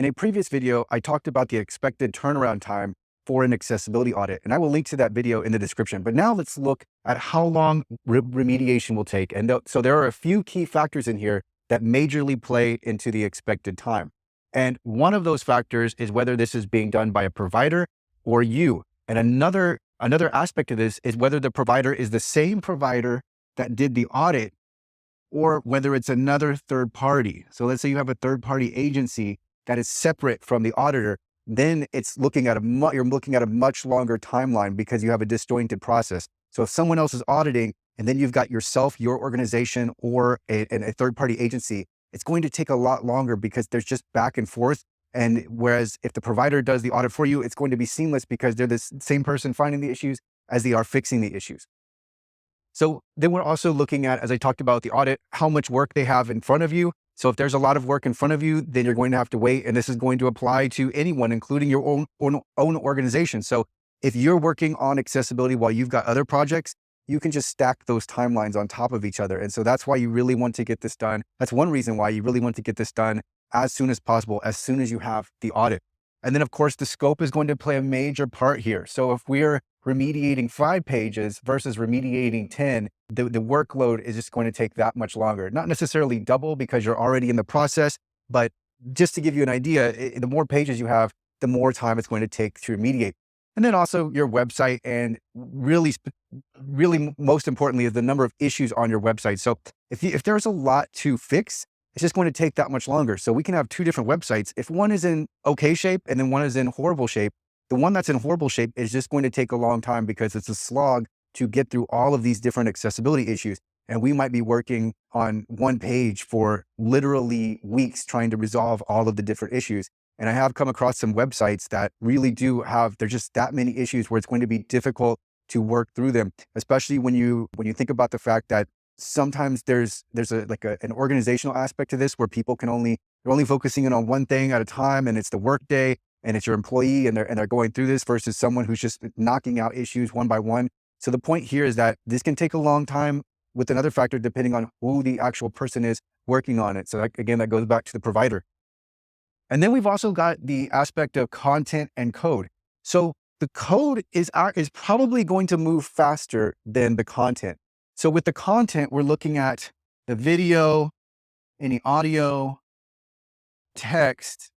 In a previous video, I talked about the expected turnaround time for an accessibility audit, and I will link to that video in the description. But now let's look at how long remediation will take. And so there are a few key factors in here that majorly play into the expected time. And one of those factors is whether this is being done by a provider or you. And another aspect of this is whether the provider is the same provider that did the audit or whether it's another third party. So let's say you have a third party agency that is separate from the auditor, then it's looking at you're looking at a much longer timeline because you have a disjointed process. So if someone else is auditing and then you've got yourself, your organization, or a third party agency, it's going to take a lot longer because there's just back and forth. And whereas if the provider does the audit for you, it's going to be seamless because they're the same person finding the issues as they are fixing the issues. So then we're also looking at, as I talked about the audit, how much work they have in front of you. So if there's a lot of work in front of you, then you're going to have to wait. And this is going to apply to anyone, including your own organization. So if you're working on accessibility while you've got other projects, you can just stack those timelines on top of each other. And so that's why you really want to get this done. That's one reason why you really want to get this done as soon as possible, as soon as you have the audit. And then of course, the scope is going to play a major part here. So if we're remediating 5 pages versus remediating 10, the workload is just going to take that much longer. Not necessarily double because you're already in the process, but just to give you an idea, the more pages you have, the more time it's going to take to remediate. And then also your website, and really most importantly is the number of issues on your website. So if there's a lot to fix, it's just going to take that much longer. So we can have 2 different websites. If one is in okay shape and then one is in horrible shape, the one that's in horrible shape is just going to take a long time because it's a slog to get through all of these different accessibility issues. And we might be working on one page for literally weeks trying to resolve all of the different issues. And I have come across some websites that really do have, there's just that many issues where it's going to be difficult to work through them, especially when you think about the fact that sometimes there's an organizational aspect to this where people they're only focusing in on one thing at a time, and it's the workday and it's your employee and they're going through this versus someone who's just knocking out issues one by one. So the point here is that this can take a long time with another factor depending on who the actual person is working on it. So again, that goes back to the provider. And then we've also got the aspect of content and code. So the code is probably going to move faster than the content. So with the content, we're looking at the video, any audio, text,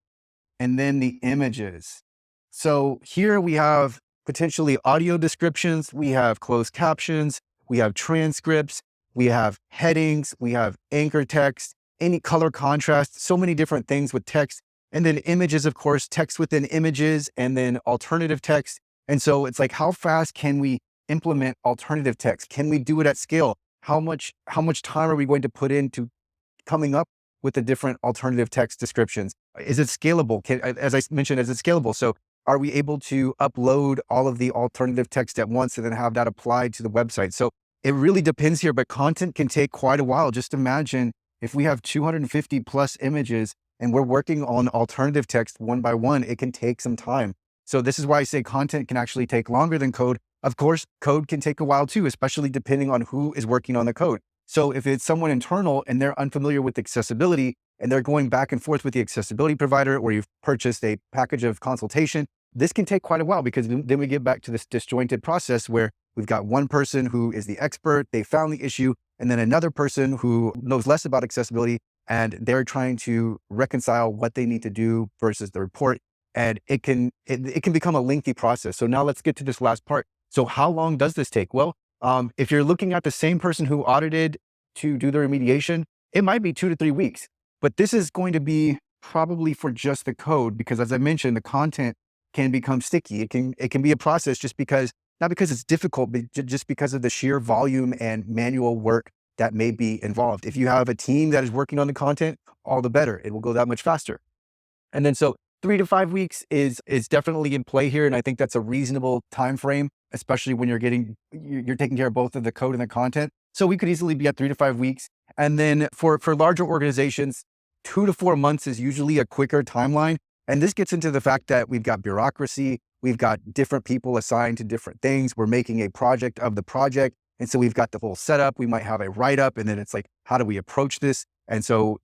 and then the images. So here we have potentially audio descriptions, we have closed captions, we have transcripts, we have headings, we have anchor text, any color contrast, so many different things with text. And then images, of course, text within images, and then alternative text. And so it's like, how fast can we implement alternative text? Can we do it at scale? How much time are we going to put into coming up with the different alternative text descriptions? Is it scalable? As I mentioned, is it scalable? So are we able to upload all of the alternative text at once and then have that applied to the website? So it really depends here, but content can take quite a while. Just imagine if we have 250 plus images and we're working on alternative text one by one, it can take some time. So this is why I say content can actually take longer than code. Of course, code can take a while too, especially depending on who is working on the code. So if it's someone internal and they're unfamiliar with accessibility and they're going back and forth with the accessibility provider, or you've purchased a package of consultation, this can take quite a while because then we get back to this disjointed process where we've got one person who is the expert, they found the issue, and then another person who knows less about accessibility, and they're trying to reconcile what they need to do versus the report. And it can become a lengthy process. So now let's get to this last part. So how long does this take? Well, if you're looking at the same person who audited to do the remediation, it might be 2 to 3 weeks, but this is going to be probably for just the code, because as I mentioned, the content can become sticky. It can be a process not because it's difficult, but just because of the sheer volume and manual work that may be involved. If you have a team that is working on the content, all the better. It will go that much faster. And then so 3 to 5 weeks is definitely in play here. And I think that's a reasonable time frame, especially when you're taking care of both of the code and the content. So we could easily be at 3 to 5 weeks. And then for larger organizations, 2 to 4 months is usually a quicker timeline. And this gets into the fact that we've got bureaucracy, we've got different people assigned to different things. We're making a project of the project. And so we've got the whole setup. We might have a write-up, and then it's like, how do we approach this? And so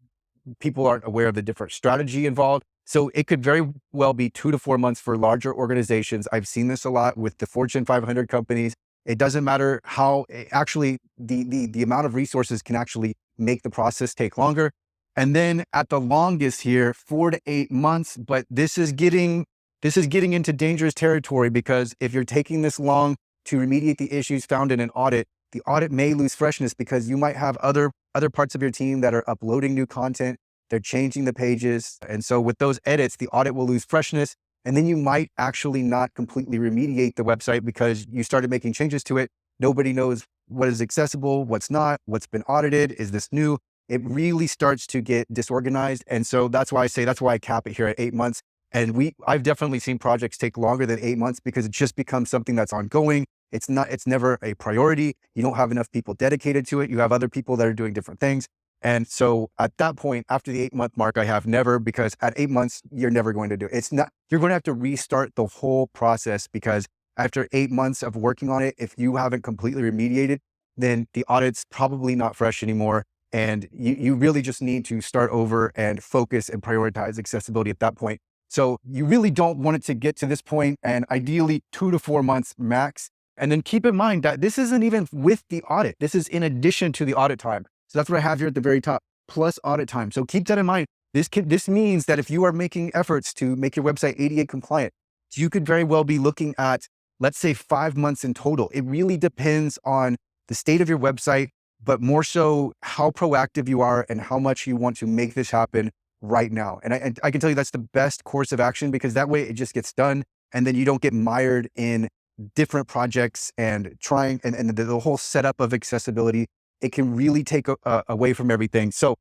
people aren't aware of the different strategy involved. So it could very well be 2 to 4 months for larger organizations. I've seen this a lot with the Fortune 500 companies. It doesn't matter how actually the amount of resources can actually make the process take longer. And then at the longest here, 4 to 8 months, but this is getting into dangerous territory, because if you're taking this long to remediate the issues found in an audit, the audit may lose freshness because you might have other parts of your team that are uploading new content. They're changing the pages. And so with those edits, the audit will lose freshness. And then you might actually not completely remediate the website because you started making changes to it. Nobody knows what is accessible, what's not, what's been audited, is this new? It really starts to get disorganized. And so that's why I cap it here at 8 months. And I've definitely seen projects take longer than 8 months because it just becomes something that's ongoing. It's never a priority. You don't have enough people dedicated to it. You have other people that are doing different things. And so at that point, after the 8-month mark, I have never, because at 8 months, you're never going to do it. You're going to have to restart the whole process, because after 8 months of working on it, if you haven't completely remediated, then the audit's probably not fresh anymore. And you really just need to start over and focus and prioritize accessibility at that point. So you really don't want it to get to this point, and ideally 2 to 4 months max. And then keep in mind that this isn't even with the audit. This is in addition to the audit time. So that's what I have here at the very top, plus audit time. So keep that in mind. This means that if you are making efforts to make your website ADA compliant, you could very well be looking at, let's say, 5 months in total. It really depends on the state of your website, but more so how proactive you are and how much you want to make this happen right now. And I can tell you that's the best course of action, because that way it just gets done, and then you don't get mired in different projects and trying, and the whole setup of accessibility. It can really take away from everything. So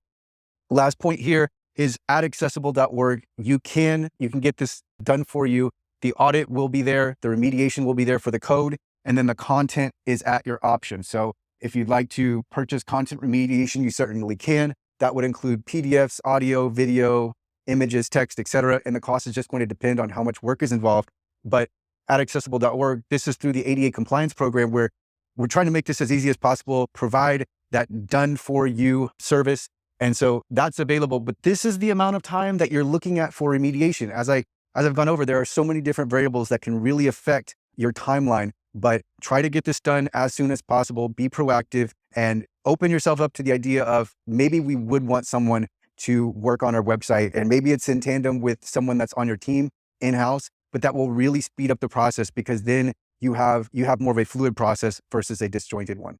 last point here is at accessible.org. You can get this done for you. The audit will be there. The remediation will be there for the code. And then the content is at your option. So if you'd like to purchase content remediation, you certainly can. That would include PDFs, audio, video, images, text, etc. And the cost is just going to depend on how much work is involved. But at accessible.org, this is through the ADA compliance program, where we're trying to make this as easy as possible, provide that done for you service. And so that's available. But this is the amount of time that you're looking at for remediation. As I've gone over, there are so many different variables that can really affect your timeline, but try to get this done as soon as possible. Be proactive and open yourself up to the idea of, maybe we would want someone to work on our website, and maybe it's in tandem with someone that's on your team in-house, but that will really speed up the process, because then you have more of a fluid process versus a disjointed one.